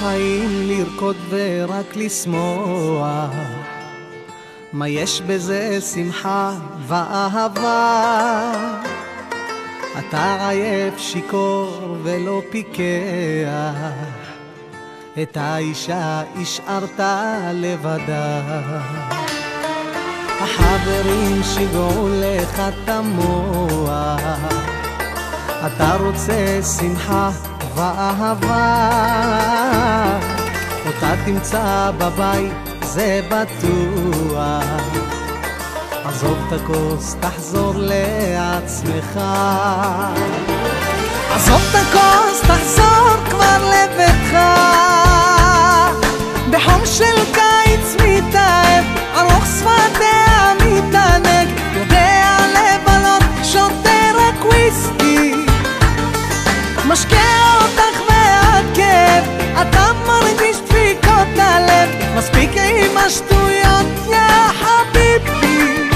החיים לרקוד ורק לשמוח, מה יש בזה שמחה ואהבה? אתה עייף שיכור ולא פיקח, את האישה השארת לבדה. החברים שיגעו לך את המוח, אתה רוצה שמחה ואהבה, אותה תמצא בבית זה בטוח. עזוב את הכוס, תחזור לעצמך. עזוב את הכוס, תחזור כבר לביתך. בחום של קיץ מתאהב, ארוך שפתיה מתענג, יודע לבלות, שותה רק וויסקי, משקה אותך והכאב, אתה מרגיש דפיקות הלב. מספיק עם השטויות יא חביבי,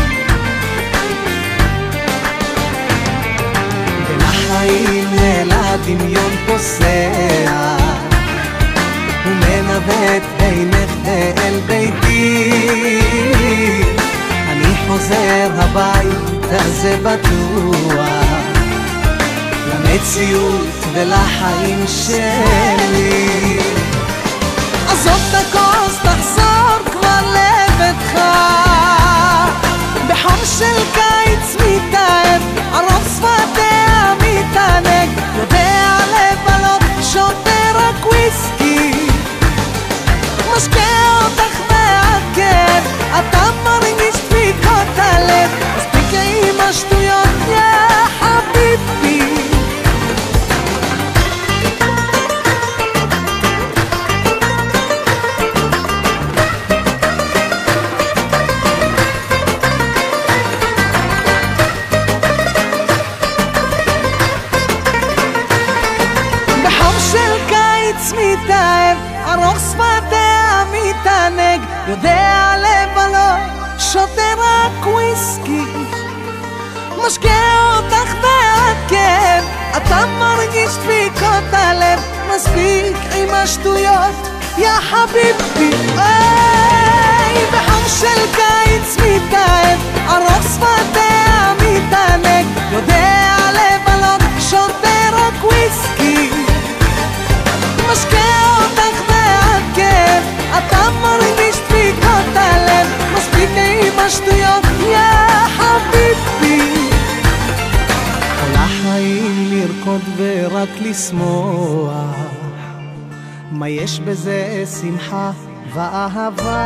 בין החיים לדמיון פוסע, ומנווט בינך ואל ביתי. אני חוזר הביתה זה בטוח, למציאות ולחיים שלי. עזוב את הכוס, תחזור כבר לביתך. בחום של קיץ מתאהב, ארוך שפתיה מתענג, יודע לבלות, שותה רק וויסקי, משקה אותך והכאב, אתה מרגיש דפיקות הלב. מספיק עם השטויות יא חביבי. מתאהב, ארוך שפתיה מתענג, יודע לבלות, שותה רק וויסקי, משקה אותך והכאב, אתה מרגיש דפיקות הלב. מספיק עם השטויות יא חביבי. בחום של קיץ מתאהב, ארוך שפתיה מתענג, יודע לבלות, שותה רק וויסקי, משקה אותך והכאב, אתה מרגיש דפיקות הלב. מספיק עם השטויות יא חביבי. כל החיים לרקוד ורק לשמוח, מה יש בזה שמחה ואהבה?